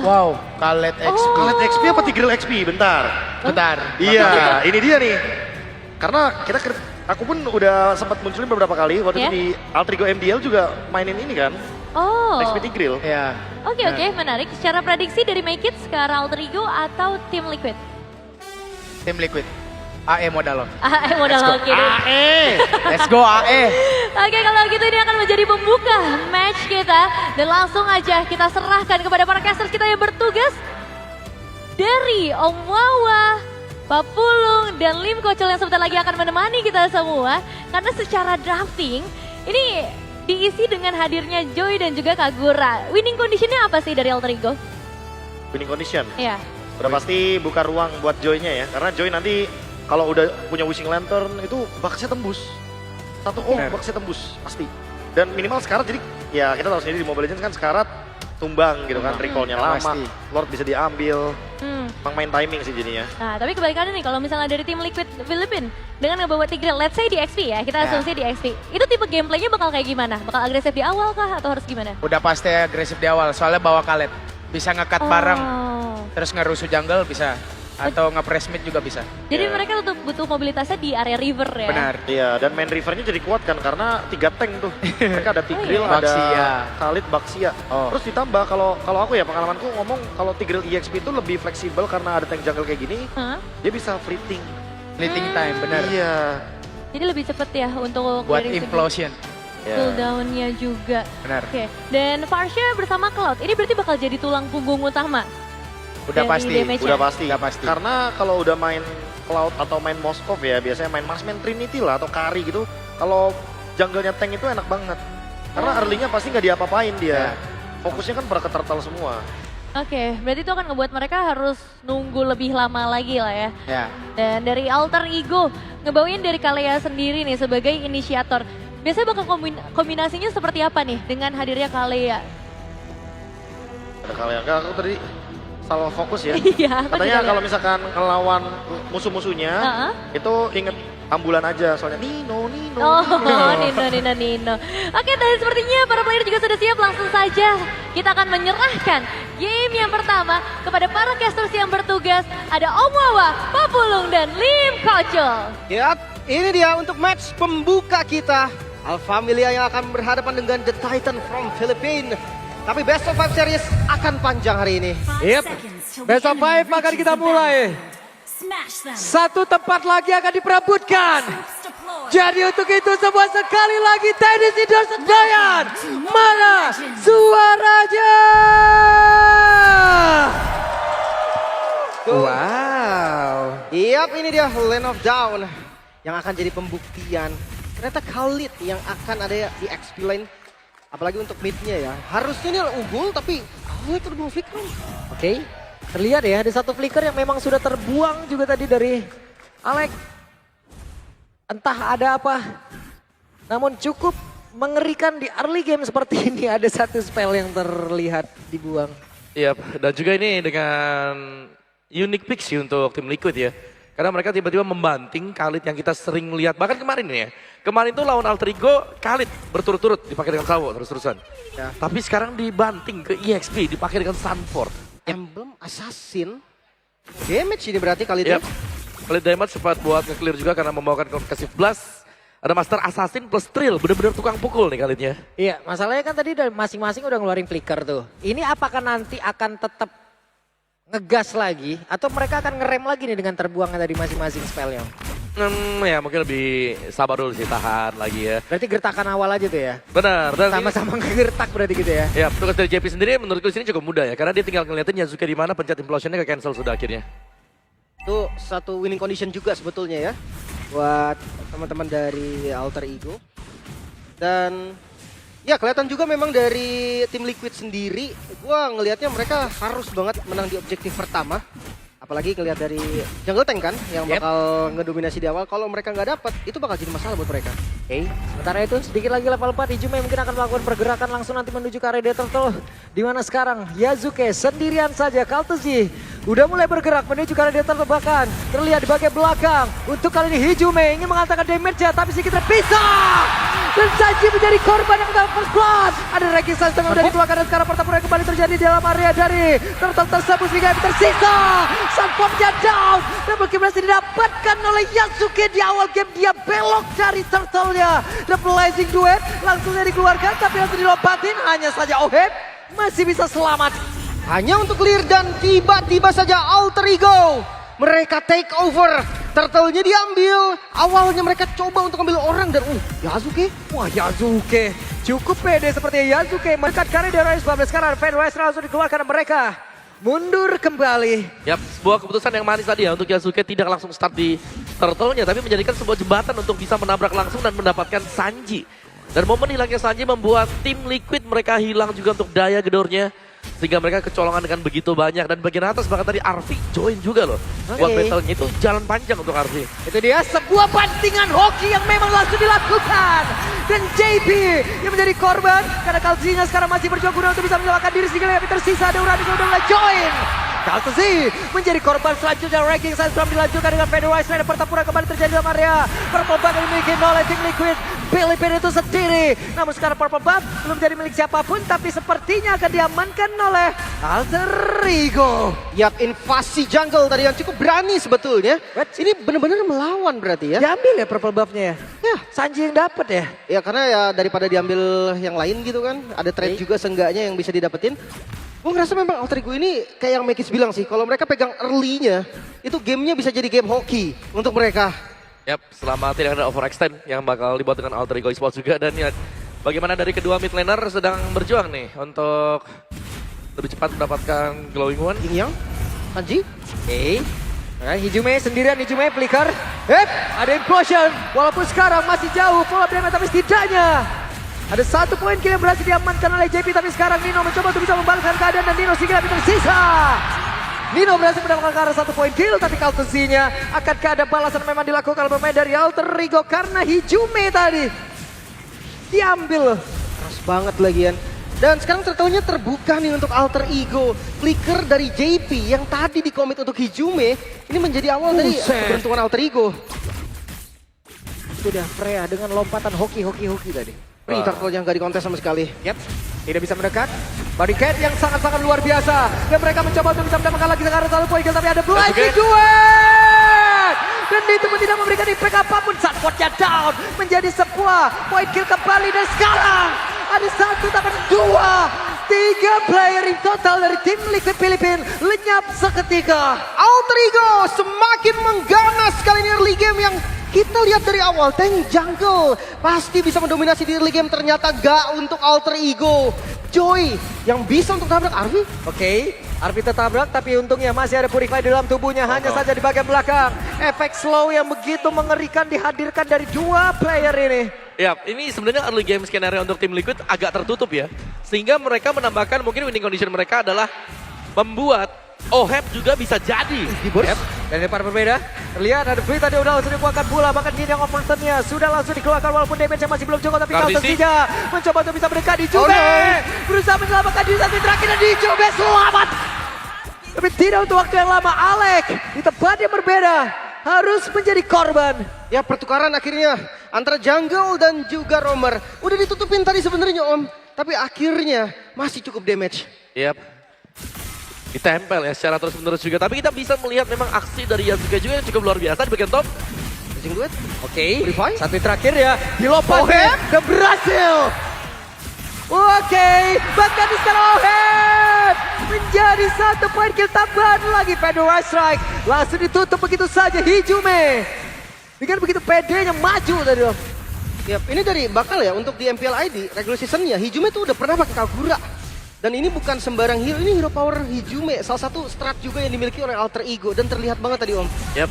Wow, Khaled XP. Khaled XP apa Tigreal XP? Bentar. Iya, ini dia nih. Karena aku pun udah sempat munculin beberapa kali. Waktu itu di Altrigo MDL juga mainin ini kan. XP Tigreal. Iya. Oke, menarik. Secara prediksi dari Make It ke arah Alterigo atau Team Liquid? Tim Liquid. AE modal lo. AE modal oke. AE. Let's go AE. Oke, kalau gitu ini akan menjadi pembuka match kita. Dan langsung aja kita serahkan kepada para casters kita yang bertugas. Dari Om Wawa, Papulung, dan Lim Kocel yang sebentar lagi akan menemani kita semua. Karena secara drafting, ini diisi dengan hadirnya Joy dan juga Kagura. Winning conditionnya apa sih dari Alterigo? Winning condition. Iya. Udah pasti buka ruang buat Joy-nya ya. Karena Joy nanti kalau udah punya Wishing Lantern itu baksnya tembus. Baksnya tembus pasti. Dan minimal Scarlet jadi ya kita tahu sendiri di Mobile Legends kan Scarlet tumbang gitu kan. Recall-nya lama, pasti. Lord bisa diambil. Emang main timing sih jadinya. Nah, tapi kebalikannya nih, kalau misalnya dari tim Liquid Philippines dengan ngebawa Tigreal, let's say di XP ya, kita asumsi di XP. Itu tipe gameplaynya bakal kayak gimana? Bakal agresif di awal kah atau harus gimana? Udah pasti agresif di awal, soalnya bawa Khaled. Bisa nge-cut bareng, terus ngerusuh jungle bisa. Atau nge-press mid juga bisa. Jadi mereka butuh mobilitasnya di area river ya? Benar. Iya, dan main rivernya jadi kuat kan karena 3 tank tuh. Mereka ada Tigreal, ada Baxia. Khalid, Baxia. Terus ditambah kalau aku ya pengalamanku ngomong kalau Tigreal EXP itu lebih fleksibel karena ada tank jungle kayak gini. Dia bisa fleeting. Fleeting time, benar. Iya. Jadi lebih cepet ya untuk Buat dari segi implosion. cooldown-nya juga. Benar. Oke. Dan Farsha bersama Cloud, ini berarti bakal jadi tulang punggung utama? Udah pasti. Udah pasti. Udah pasti. Karena kalau udah main Cloud atau main Moskov ya, biasanya main Marksman Trinity lah atau Kari gitu. Kalau jungle-nya tank itu enak banget. Karena early-nya pasti nggak diapa-apain dia. Fokusnya kan pada ke turtle semua. Oke, berarti itu akan ngebuat mereka harus nunggu lebih lama lagi lah ya. Ya. Dan dari Alter Ego, ngebawain dari Kalea sendiri nih sebagai inisiator. Biasanya bakal kombinasinya seperti apa nih dengan hadirnya Kalea? Ada Kalea, enggak aku tadi salah fokus ya. Iya, Katanya kalau misalkan ngelawan musuh-musuhnya, itu inget ambulan aja soalnya Nino. Oh, Nino. Oke, dan sepertinya para player juga sudah siap. Langsung saja kita akan menyerahkan game yang pertama kepada para casters yang bertugas. Ada Om Wawa, Papulung, dan Lim Kocel. Yap, ini dia untuk match pembuka kita. Alfamilia yang akan berhadapan dengan The Titan from Philippines. Tapi Best of 5 series akan panjang hari ini. Yep, Best of 5 akan kita mulai. Satu tempat lagi akan diperebutkan. Jadi untuk itu semua sekali lagi tenis Indoor Senayan. Mana suaranya? Wow. Yap, ini dia Land of Dawn yang akan jadi pembuktian. Ternyata Khalid yang akan ada di XP lane. Apalagi untuk mid-nya ya. Harusnya ini unggul tapi terbuang flicker. Oke, terlihat ya ada satu flicker yang memang sudah terbuang juga tadi dari Alex. Entah ada apa. Namun cukup mengerikan di early game seperti ini. Ada satu spell yang terlihat dibuang. Iya, dan juga ini dengan unique pick sih untuk tim Liquid ya. Karena mereka tiba-tiba membanting Khalid yang kita sering lihat. Bahkan kemarin ya. Kemarin tuh lawan Alterigo, Khalid berturut-turut dipakai dengan Sawo terus-terusan. Ya. Tapi sekarang dibanting ke EXP, dipakai dengan Sunford. Emblem Assassin. Damage ini berarti Khalid ya? Khalid damage sempat buat nge-clear juga karena membawakan Concussive Blast. Ada Master Assassin plus Trill, bener-bener tukang pukul nih Khalidnya. Iya, masalahnya kan tadi masing-masing udah ngeluarin flicker tuh. Ini apakah nanti akan tetap ngegas lagi atau mereka akan ngerem lagi nih dengan terbuangnya dari masing-masing spellnya? Ya mungkin lebih sabar dulu sih, tahan lagi ya. Berarti gertakan awal aja tuh ya? Benar. Dan sama-sama ngegertak berarti gitu ya? Ya, tugas dari JP sendiri menurutku sini cukup mudah ya. Karena dia tinggal ngeliatin Yasuke di mana, pencet implosionnya ke cancel sudah akhirnya. Itu satu winning condition juga sebetulnya ya. Buat teman-teman dari Alter Ego. Dan ya kelihatan juga memang dari tim Liquid sendiri, gua ngelihatnya mereka harus banget menang di objektif pertama. Apalagi ngelihat dari jungle tank kan yang bakal ngedominasi di awal. Kalau mereka nggak dapat, itu bakal jadi masalah buat mereka. Oke, sementara itu sedikit lagi level 4 Ijume mungkin akan melakukan pergerakan langsung nanti menuju ke area Turtle. Dimana sekarang Yasuke sendirian saja. Kaltuzi udah mulai bergerak menuju ke area Turtle, bahkan terlihat di bagian belakang. Untuk kali ini Ijume ingin mengatakan damage-nya tapi sedikit terpisah. Dan Sanji menjadi korban yang mendapat first blood. Ada ranking system yang sudah dikeluarkan dan sekarang pertempuran kembali terjadi di dalam area dari turtle tersebut sehingga yang tersisa. Sunformnya down. Dan berkibras didapatkan oleh Yasuke di awal game. Dia belok dari turtle-nya. The blazing duet langsung dikeluarkan tapi langsung dilompatin. Hanya saja Oheb masih bisa selamat. Hanya untuk clear dan tiba-tiba saja Alter Ego. Mereka take over. Turtle-nya diambil. Awalnya mereka coba untuk ambil orang dan Yasuke. Wah Yasuke cukup pede seperti Yasuke. Mendekat karya dari Rise 14 sekarang. Fade Rise langsung dikeluarkan mereka. Mundur kembali. Yap, sebuah keputusan yang manis tadi ya untuk Yasuke tidak langsung start di turtle-nya tapi menjadikan sebuah jembatan untuk bisa menabrak langsung dan mendapatkan Sanji. Dan momen hilangnya Sanji membuat tim Liquid mereka hilang juga untuk daya gedornya. Sehingga mereka kecolongan dengan begitu banyak. Dan bagian atas bahkan tadi Arfi join juga loh. Buat battle-nya itu jalan panjang untuk Arfi. Itu dia sebuah bantingan hoki yang memang langsung dilakukan. Dan JP yang menjadi korban. Karena Kalsinya sekarang masih berjuang guna untuk bisa menyelamatkan diri. Sehingga yang tersisa ada Uranus yang udah mulai join. Kalsi menjadi korban selanjutnya. Ranking saya belum dilanjutkan dengan Federation. Ada pertempuran kembali terjadi dalam area. Purple Buff yang dimiliki oleh tim Liquid. Pilih itu sendiri. Namun sekarang Purple Buff belum jadi milik siapapun. Tapi sepertinya akan diamankan oleh Alter Ego. Yap, invasi jungle tadi yang cukup berani sebetulnya. Ini benar-benar melawan berarti ya. Diambil ya Purple Buff-nya ya? Ya, Sanji yang dapat ya? ya karena ya daripada diambil yang lain gitu kan. Ada trade juga seenggaknya yang bisa didapetin. Gue ngerasa memang Alter Ego ini kayak yang Mekis bilang sih. Kalau mereka pegang early-nya, itu gamenya bisa jadi game hoki untuk mereka. Yap, selama tidak ada overextend yang bakal dibuat dengan Alter Ego Esports juga. Dan ya, bagaimana dari kedua mid laner sedang berjuang nih untuk lebih cepat mendapatkan Glowing One. Yin Yang, Sanji. Nah, Hijume sendirian, Hijume flicker. Ada implosion. Walaupun sekarang masih jauh full of damage tapi setidaknya ada 1 poin kill yang berhasil diamankan oleh JP. Tapi sekarang Nino mencoba untuk bisa membalaskan keadaan dan Nino sehingga lebih tersisa. Nino berhasil mendapatkan ke arah 1 poin kill tapi Kaltesinya akankah ada balasan memang dilakukan oleh pemain dari Alter Ego karena Hijume tadi diambil. Keras banget lagian. Dan sekarang tertaunya terbuka nih untuk Alter Ego. Flicker dari JP yang tadi dikomit untuk Hijume. Ini menjadi awal dari keberuntungan Alter Ego. Sudah Freya dengan lompatan hoki tadi. Ini turtle yang gak dikontes sama sekali. Yap, tidak bisa mendekat. Bodycat yang sangat-sangat luar biasa. Dan mereka mencoba untuk bisa mendapatkan lagi sekarang 1 poin kill. Tapi ada blazing duet. Dan itu pun tidak memberikan impact apapun. Sunformnya down. Menjadi sebuah poin kill kembali. Dan sekarang ada 1 tambah 2. 3 player in total dari tim Liquid Filipina lenyap seketika. Alter Ego semakin mengganas kali ini early game yang kita lihat dari awal. Tank jungle pasti bisa mendominasi di early game. Ternyata gak untuk Alter Ego. Joy yang bisa untuk tabrak Arfi. Oke, Arfi tertabrak tapi untungnya masih ada Purify di dalam tubuhnya. Hanya saja di bagian belakang. Efek slow yang begitu mengerikan dihadirkan dari 2 player ini. Ya, ini sebenarnya early game skenario untuk tim Liquid agak tertutup ya. Sehingga mereka menambahkan mungkin winning condition mereka adalah membuat Oheb juga bisa jadi. Yep. Dan ini para berbeda. Terlihat ada Free tadi udah langsung dikeluarkan pula. Bahkan Jin yang overturn-nya sudah langsung dikeluarkan walaupun damage-nya masih belum cukup. Tapi Kaltesinya mencoba untuk bisa mendekat di Jube. Berusaha menyelamatkan diri satu terakhir dan di Jube selamat. Tapi tidak untuk waktu yang lama. Alek di tempat yang berbeda harus menjadi korban. Ya pertukaran akhirnya antara jungle dan juga roamer. Udah ditutupin tadi sebenarnya Om. Tapi akhirnya masih cukup damage. Yap. Ditempel ya secara terus-menerus juga. Tapi kita bisa melihat memang aksi dari Yasuke juga yang cukup luar biasa di bagian top. Racing duet. Oke, Purify. satu terakhir ya. Dilompatin dan berhasil. Oke, bahkan di sekarang Oheb menjadi 1 poin kill tambahan lagi. Fedora Strike langsung ditutup begitu saja Hijume. Dengan begitu pedenya maju tadi Om. Yap, ini dari bakal ya untuk di MPL ID regular season-nya. Hijume tuh udah pernah pakai Kagura. Dan ini bukan sembarang hero, ini hero power Hijume. Salah satu strat juga yang dimiliki oleh Alter Ego. Dan terlihat banget tadi Om. Yap,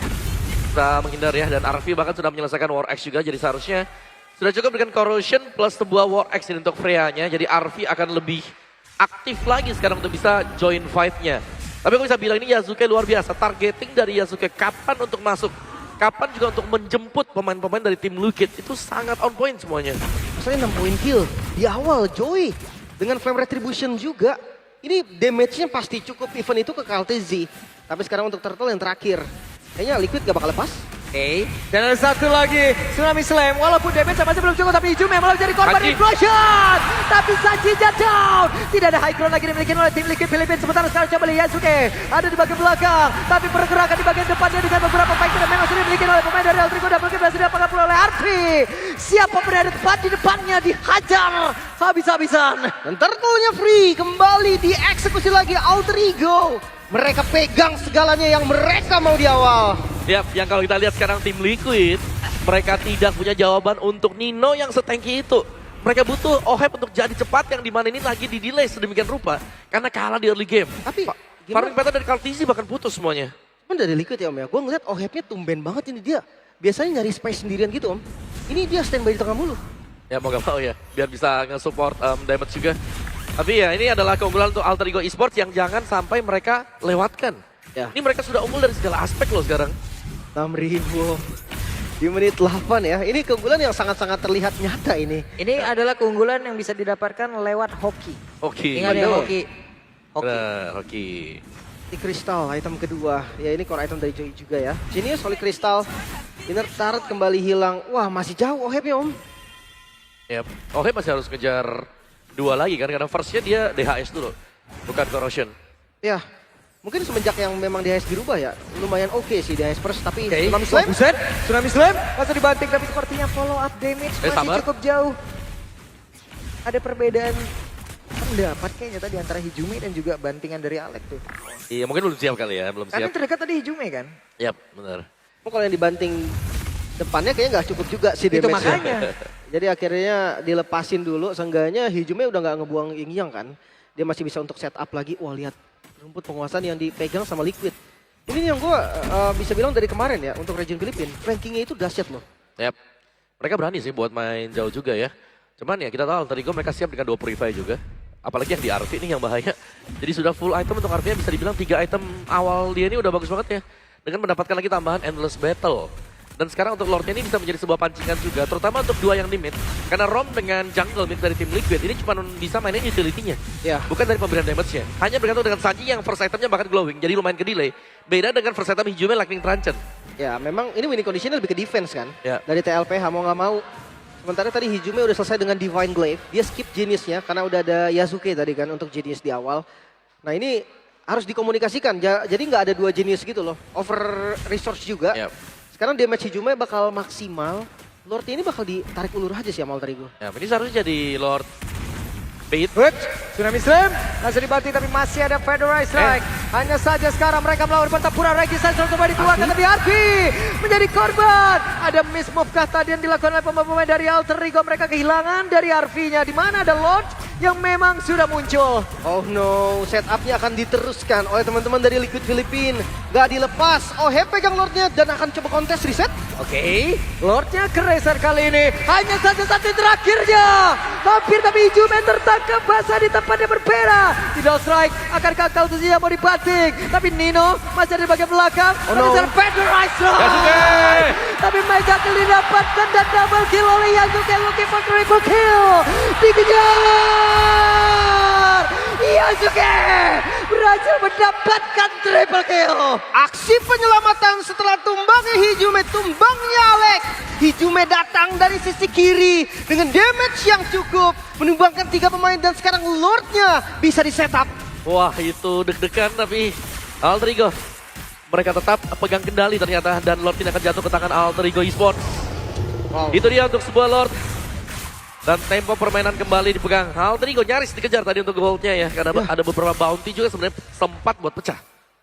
sudah menghindar ya. Dan Arfi bahkan sudah menyelesaikan War X juga. Jadi seharusnya sudah cukup dengan Corrosion plus sebuah War X ini untuk Freya-nya. Jadi Arfi akan lebih aktif lagi sekarang untuk bisa join 5-nya. Tapi aku bisa bilang ini Yasuke luar biasa. Targeting dari Yasuke kapan untuk masuk. Kapan juga untuk menjemput pemain-pemain dari tim Liquid. Itu sangat on point semuanya. Masalahnya 6 poin kill di awal Joy. Dengan Flame Retribution juga. Ini damage-nya pasti cukup event itu ke Kaltezi. Tapi sekarang untuk Turtle yang terakhir. Kayaknya Liquid gak bakal lepas. Oke, dan ada satu lagi Tsunami Slam, walaupun damage masih belum cukup tapi Hijume malah jadi korban Sanji. implosion. Tapi Sanji down. Tidak ada high ground lagi dimiliki oleh tim Liquid Filipina. Sementara sekarang coba lihat Yasuke ada di bagian belakang, tapi pergerakan di bagian depannya dengan beberapa fighter yang memang sudah dimiliki oleh pemain dari Alter Ego. Double kill berhasil didapatkan pula oleh Arfi. Siapa berada tepat di depannya dihajar habis-habisan. Dan turtle-nya free, kembali dieksekusi lagi Alter Ego. Mereka pegang segalanya yang mereka mau di awal. Yap, yang kalau kita lihat sekarang tim Liquid, mereka tidak punya jawaban untuk Nino yang setangki itu. Mereka butuh Oheb untuk jadi cepat yang dimana ini lagi di delay sedemikian rupa. Karena kalah di early game. Tapi Farming gimana? pattern dari Kaltizi bahkan putus semuanya. Cuman dari Liquid ya Om ya, gue ngeliat Ohebnya tumben banget ini dia. Biasanya nyari space sendirian gitu Om. Ini dia standby di tengah mulu. Ya mau gak mau ya, biar bisa nge-support damage juga. Tapi ya ini adalah keunggulan untuk Alter Ego Esports yang jangan sampai mereka lewatkan. Ya. Ini mereka sudah unggul dari segala aspek loh sekarang. 6.000 di menit 8 ya. Ini keunggulan yang sangat-sangat terlihat nyata ini. Ini adalah keunggulan yang bisa didapatkan lewat hoki. Oke. Ingat ya Betul. hoki. Benar, oke. Di kristal item kedua. Ya ini core item dari Joy juga ya. Genius Holy Crystal. Inner turret kembali hilang. Wah masih jauh Ohebnya Om. Yap. Oheb masih harus ngejar 2 lagi kan, karena firstnya dia DHS dulu, bukan Corrosion. Ya. Mungkin semenjak yang memang DHS dirubah ya. Lumayan oke sih DHS first. Tapi Oke, Tsunami Slam. buset, Tsunami Slam masih dibanting tapi sepertinya follow up damage masih sabar. cukup jauh. Ada perbedaan pendapat kayaknya tadi antara Hijume dan juga bantingan dari Alex tuh. Iya, mungkin belum siap kali ya, belum Karena siap. terdekat tadi Hijume kan? Yap, benar. Kalau yang dibanting depannya kayaknya nggak cukup juga sih Itu damage-nya. makanya. Jadi akhirnya dilepasin dulu. Seenggaknya Hijume udah nggak ngebuang Yin Yang kan. Dia masih bisa untuk setup lagi. Wah lihat rumput penguasaan yang dipegang sama Liquid. Ini yang gue bisa bilang dari kemarin ya untuk region Filipina. Rankingnya itu dahsyat loh. Yap. Mereka berani sih buat main jauh juga ya. Cuman ya kita tahu Alter Ego mereka siap dengan 2 Purify juga. Apalagi yang di RV ini yang bahaya. Jadi sudah full item untuk RV bisa dibilang 3 item awal dia ini udah bagus banget ya. Dengan mendapatkan lagi tambahan Endless Battle. Dan sekarang untuk Lordnya ini bisa menjadi sebuah pancingan juga. Terutama untuk 2 yang di mid. Karena Rom dengan jungle mid dari tim Liquid ini cuma bisa mainin utility-nya. Ya. Bukan dari pemberian damage-nya. Hanya bergantung dengan Sanji yang first itemnya bahkan glowing. Jadi lumayan ke delay. Beda dengan first item Hijume Lightning Truncheon. Ya memang ini winning conditionnya lebih ke defense kan. Ya. Dari TLPH mau nggak mau. Sementara tadi Hijume udah selesai dengan Divine Glaive. Dia skip Genius-nya karena udah ada Yasuke tadi kan untuk Genius di awal. Nah ini harus dikomunikasikan. Jadi nggak ada 2 Genius gitu loh. Over resource juga. Yap. Sekarang damage Hijume bakal maksimal. Lord ini bakal ditarik ulur aja sih sama Alter Ego. Ya, ini seharusnya jadi Lord Bait. Good, Tsunami Slam masih dibanting tapi masih ada Federalized Strike. Hanya saja sekarang mereka melawan pertempuran Regisan coba dikeluarkan tapi Arfi menjadi korban. Ada miss move kah tadi yang dilakukan oleh pemain-pemain dari Alter Ego. Mereka kehilangan dari Arfi-nya. Di mana ada Lord yang memang sudah muncul. Oh no, setupnya akan diteruskan oleh teman-teman dari Liquid Filipina. Gak dilepas. Oh, pegang Lordnya dan akan coba kontes reset. Oke, Lordnya ke Razer kali ini. Hanya saja satu terakhirnya. Hampir tapi Hijume tertangkap basah di tempat yang berbeda. Tidak strike, akankah kau tuh mau dibanting? Tapi Nino masih ada di bagian belakang. Oh no. Federalized Yasuke! Strike. Tapi mega kill didapatkan dan double kill oleh Yasuke. Looking for triple kill. Dikejar. Yasuke berhasil mendapatkan triple kill. Aksi penyelamatan setelah tumbangnya Hijume, tumbangnya Alex. Hijume datang dari sisi kiri dengan damage yang cukup. Menumbangkan 3 pemain dan sekarang Lordnya bisa di setup. Wah itu deg-degan tapi Alter Ego. Mereka tetap pegang kendali ternyata dan Lord tidak akan jatuh ke tangan Alter Ego Esports. Wow. Itu dia untuk sebuah Lord. Dan tempo permainan kembali dipegang. Alter Ego nyaris dikejar tadi untuk goldnya ya. Karena Ya. ada beberapa bounty juga sebenarnya sempat buat pecah.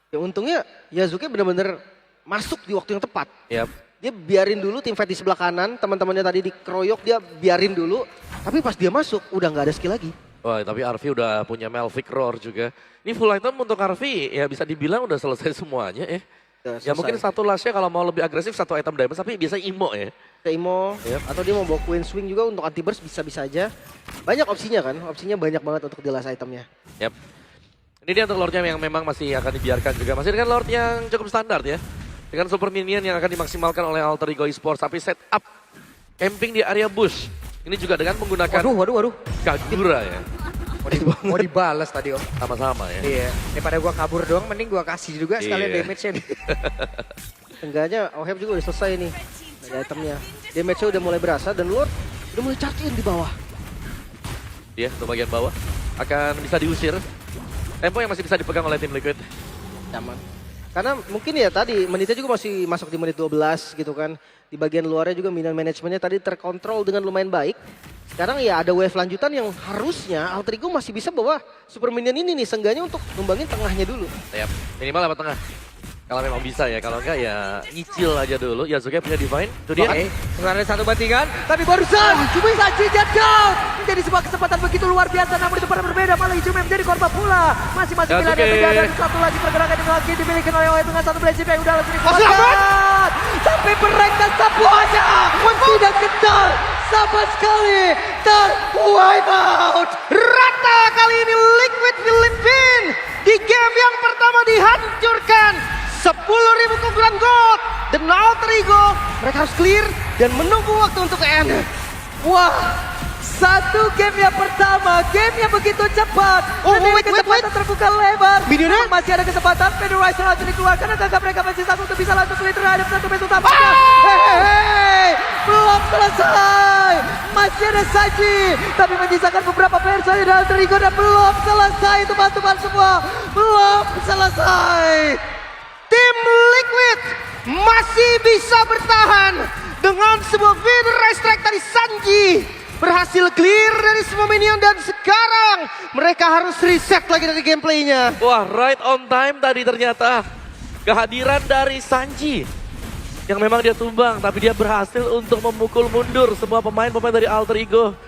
Ya untungnya Yasuke benar-benar masuk di waktu yang tepat. Yap. Dia biarin dulu tim fight di sebelah kanan, teman-temannya tadi dikeroyok, dia biarin dulu. Tapi pas dia masuk, udah nggak ada skill lagi. Wah tapi Arfi udah punya Melvic Roar juga. Ini full item untuk Arfi ya bisa dibilang udah selesai semuanya ya. Ya mungkin satu lastnya kalau mau lebih agresif satu item damage tapi biasanya imo ya. Imo, atau dia mau bawa Queen Swing juga untuk anti burst bisa-bisa aja. Banyak opsinya kan, opsinya banyak banget untuk di last itemnya. Yap. Ini dia untuk Lordnya yang memang masih akan dibiarkan juga. Masih dengan Lord yang cukup standar ya. Dengan super minion yang akan dimaksimalkan oleh Alter Ego Esports. Tapi setup camping di area bush. Ini juga dengan menggunakan Waduh. Kagura ya. Mau dibalas tadi Om. Sama-sama ya. Iya, daripada gua kabur doang mending gua kasih juga sekalian Iya. damage-nya. Enggaknya Oheb juga udah selesai nih dari itemnya. Damage-nya udah mulai berasa dan Lord udah mulai charge-in di bawah. Dia untuk bagian bawah akan bisa diusir. Tempo yang masih bisa dipegang oleh tim Liquid. Nyaman. Karena mungkin ya tadi menitnya juga masih masuk di menit 12 gitu kan. Di bagian luarnya juga minion manajemennya tadi terkontrol dengan lumayan baik. Sekarang ya ada wave lanjutan yang harusnya Alter Ego masih bisa bawa super minion ini nih. Seenggaknya untuk numbangin tengahnya dulu. Yap, minimal lewat tengah. Kalau memang bisa ya, kalau enggak ya nyicil aja dulu. Yasuke punya Divine, itu dia. Oke, sebenarnya satu bandingan, tapi barusan bisa Jinja down. Menjadi sebuah kesempatan begitu luar biasa, namun itu pada berbeda. Malah Ijume menjadi korban pula. Masing-masing pilihan yang berbeda dan satu lagi pergerakan yang lagi dimiliki oleh Oheb dengan satu blade yang udah langsung dikuatkan. Tapi mereka semuanya tidak kental sama sekali. Wipe out. Rata kali ini Liquid Filipin di game yang pertama dihancurkan. 10.000 keunggulan gold dan Alter Ego mereka harus clear dan menunggu waktu untuk end. Wah, satu game yang pertama, game yang begitu cepat. Dan ini kecepatan terbuka lebar. Minionnya? Namun masih ada kesempatan, Federizer langsung dikeluarkan. Adakah mereka masih sanggup untuk bisa langsung clear terhadap satu base utamanya? Hei, belum selesai. Masih ada Saji, tapi menyisakan beberapa player saja dari Alter Ego dan belum selesai. Teman-teman semua, belum selesai. Tim Liquid masih bisa bertahan dengan sebuah Federizer strike dari Sanji. Berhasil clear dari semua minion dan sekarang mereka harus reset lagi dari gameplaynya. Wah, right on time tadi ternyata. Kehadiran dari Sanji. Yang memang dia tumbang, tapi dia berhasil untuk memukul mundur semua pemain-pemain dari Alter Ego.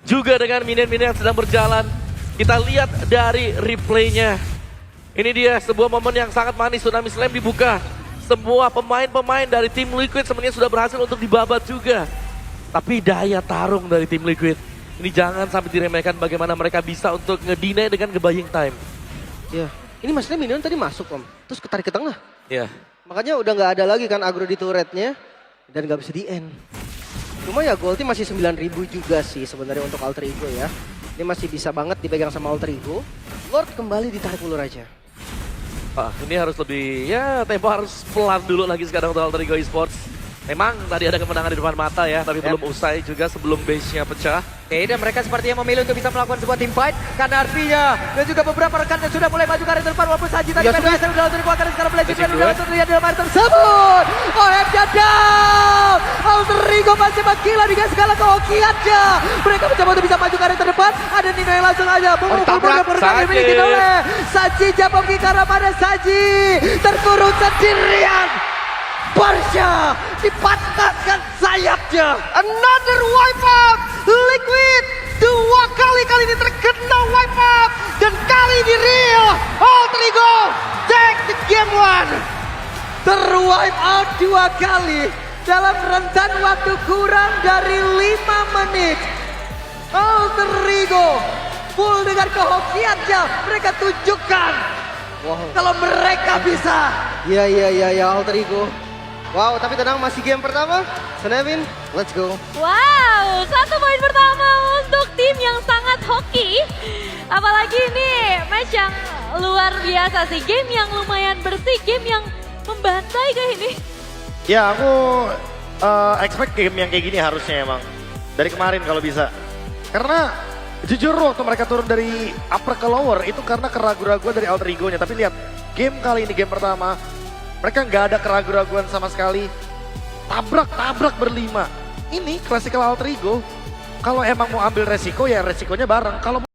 Juga dengan minion-minion yang sedang berjalan. Kita lihat dari replaynya. Ini dia sebuah momen yang sangat manis, Tsunami Slam dibuka. Semua pemain-pemain dari tim Liquid sebenarnya sudah berhasil untuk dibabat juga. Tapi daya tarung dari tim Liquid. Ini jangan sampai diremehkan bagaimana mereka bisa untuk ngedinai dengan nge-buying time. Ya, ini maksudnya minion tadi masuk Om, terus ketarik ke tengah. Ya. Makanya udah nggak ada lagi kan agro di turretnya dan nggak bisa di-end. Cuma ya goldnya masih 9.000 juga sih sebenarnya untuk Alter Ego ya. Ini masih bisa banget dipegang sama Alter Ego. Lord kembali ditarik ulur aja. Ini harus lebih, ya tempo harus pelan dulu lagi sekarang untuk Alter Ego Esports. Memang tadi ada kemenangan di depan mata ya, tapi belum usai juga sebelum base-nya pecah. Oke, dan mereka sepertinya memilih untuk bisa melakukan sebuah team fight. Karena artinya, dan juga beberapa rekan yang sudah mulai maju ke arah depan. Walaupun Saji tadi Federizer udah langsung dikeluarkan sekarang Blade juga udah langsung terlihat dalam air tersebut. Oheb down. Alter Ego masih menggila dengan segala kehokiannya. Mereka mencoba untuk bisa maju ke arah terdepan. Ada Nino yang langsung aja memukul berdepan yang dimiliki oleh Saji. Jabang ke arah mana Saji. Terkurung sendirian. Barsha dipatahkan sayapnya. Another wipeout. Liquid dua kali ini terkena wipeout. Dan kali ini real. Alter Ego take the game one. Terwipe out dua kali dalam rentan waktu kurang dari 5 menit. Alter Ego full dengan kehokiannya. Mereka tunjukkan kalau mereka bisa. Ya Alter Ego. Wow, tapi tenang masih game pertama. Senevin, let's go. Wow, 1 poin pertama untuk tim yang sangat hoki. Apalagi ini match yang luar biasa sih. Game yang lumayan bersih, game yang membantai kayak ini. Ya aku expect game yang kayak gini harusnya emang. Dari kemarin kalau bisa. Karena jujur waktu mereka turun dari upper ke lower itu karena keraguan-raguan dari Alter Ego-nya. Tapi lihat, game kali ini game pertama. Mereka nggak ada keraguan-raguan sama sekali. Tabrak berlima. Ini classical Alter Ego. Kalau emang mau ambil resiko ya resikonya bareng. Kalau